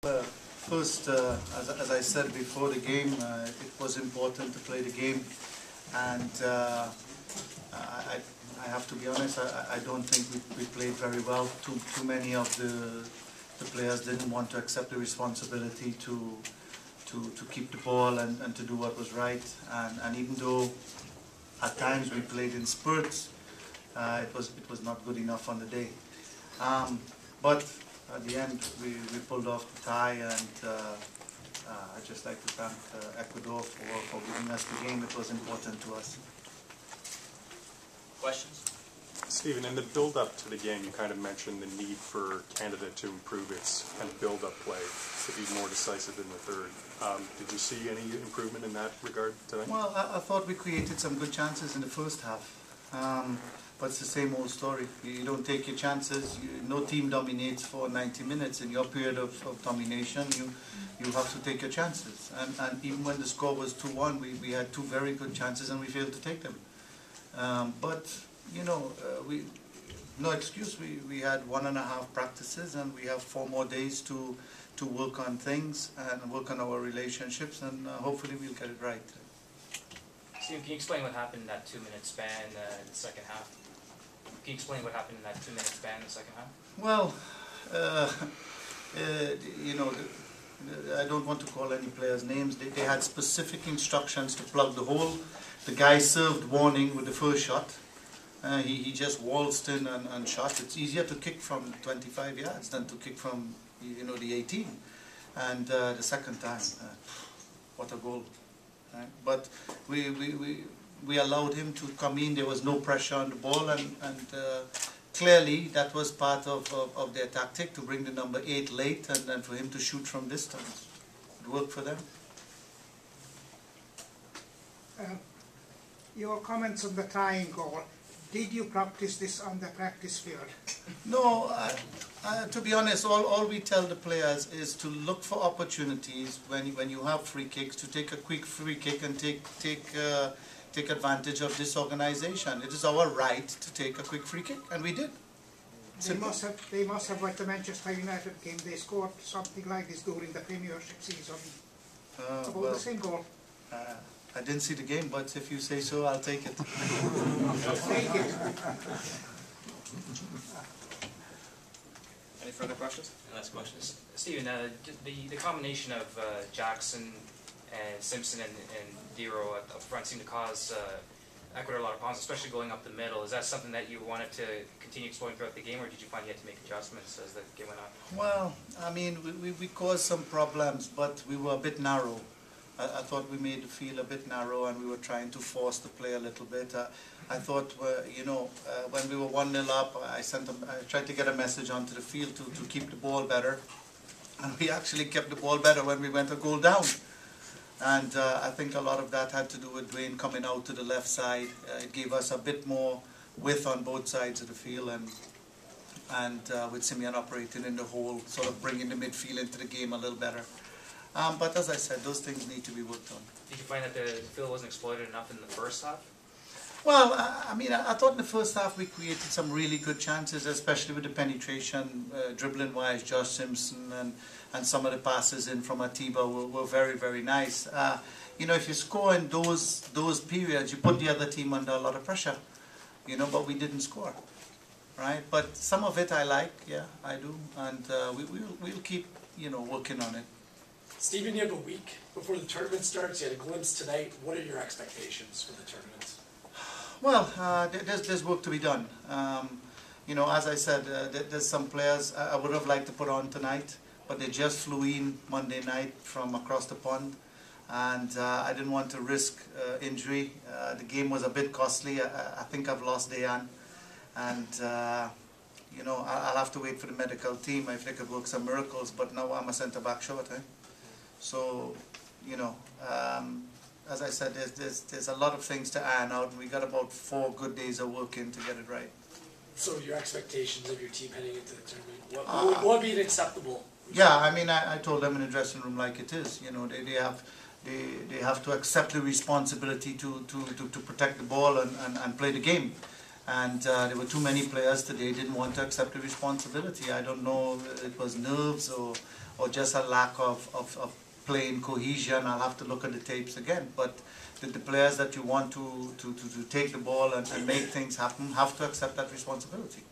First, as I said before the game, it was important to play the game, and I have to be honest, I don't think we played very well. Too many of the players didn't want to accept the responsibility to keep the ball and to do what was right, and even though at times we played in spurts, it was not good enough on the day. But at the end, we pulled off the tie, and I'd just like to thank Ecuador for giving us the game. It was important to us. Questions? Stephen, in the build-up to the game, you kind of mentioned the need for Canada to improve its kind of build-up play, to be more decisive in the third. Did you see any improvement in that regard tonight? Well, I thought we created some good chances in the first half. But it's the same old story. You don't take your chances. No team dominates for 90 minutes. In your period of domination, you have to take your chances. And even when the score was 2-1, we had two very good chances and we failed to take them. But, you know, no excuse. We had 1.5 practices, and we have 4 more days to work on things and work on our relationships, and hopefully we'll get it right. Stephen, can you explain what happened in that 2-minute span in the second half? Can you explain what happened in that 2-minute span in the second half? Well, you know, I don't want to call any players' names. They had specific instructions to plug the hole. The guy served warning with the first shot. He just waltzed in and shot. It's easier to kick from 25 yards than to kick from, you know, the 18. And the second time, what a goal! Right? But we allowed him to come in. There was no pressure on the ball, and clearly that was part of their tactic, to bring the number 8 late and then for him to shoot from distance. It worked for them. Your comments on the tying goal, did you practice this on the practice field? No, to be honest, all we tell the players is to look for opportunities when you have free kicks, to take a quick free kick and take advantage of this organization. It is our right to take a quick free kick, and we did. They must have, like the Manchester United game, they scored something like this during the Premiership season. About well, the same goal. I didn't see the game, but if you say so, I'll take it. Take it. Any further questions? Last questions. Stephen, the combination of Jackson and Simpson and Dero up front seemed to cause Ecuador a lot of problems, especially going up the middle. Is that something that you wanted to continue exploring throughout the game, or did you find you had to make adjustments as the game went on? Well, I mean, we caused some problems, but we were a bit narrow. I thought we made the field a bit narrow, and we were trying to force the play a little bit. I thought, you know, when we were 1-0 up, I tried to get a message onto the field to keep the ball better, and we actually kept the ball better when we went a goal down. And I think a lot of that had to do with Dwayne coming out to the left side. It gave us a bit more width on both sides of the field, and with Simeon operating in the hole, sort of bringing the midfield into the game a little better. But as I said, those things need to be worked on. Did you find that the field wasn't exploited enough in the first half? Well, I mean, I thought in the first half we created some really good chances, especially with the penetration, dribbling-wise. Josh Simpson and some of the passes in from Atiba were very, very nice. You know, if you score in those periods, you put the other team under a lot of pressure. You know, but we didn't score, right? But some of it I like, yeah, I do, and we'll keep, you know, working on it. Stephen, you have a week before the tournament starts. You had a glimpse tonight. What are your expectations for the tournament? Well, there's work to be done. You know, as I said, there's some players I would have liked to put on tonight, but they just flew in Monday night from across the pond, and I didn't want to risk injury. The game was a bit costly. I think I've lost Dayan, and you know, I'll have to wait for the medical team if they could work some miracles, but now I'm a centre-back short. So, you know, as I said, there's a lot of things to iron out, and we got about 4 good days of working to get it right. So your expectations of your team heading into the tournament, what would be an acceptable? Yeah, I mean, I told them in the dressing room like it is. You know, they have to accept the responsibility to protect the ball and play the game. And there were too many players today didn't want to accept the responsibility. I don't know if it was nerves or just a lack of playing cohesion. I'll have to look at the tapes again. But the players that you want to take the ball and make things happen have to accept that responsibility.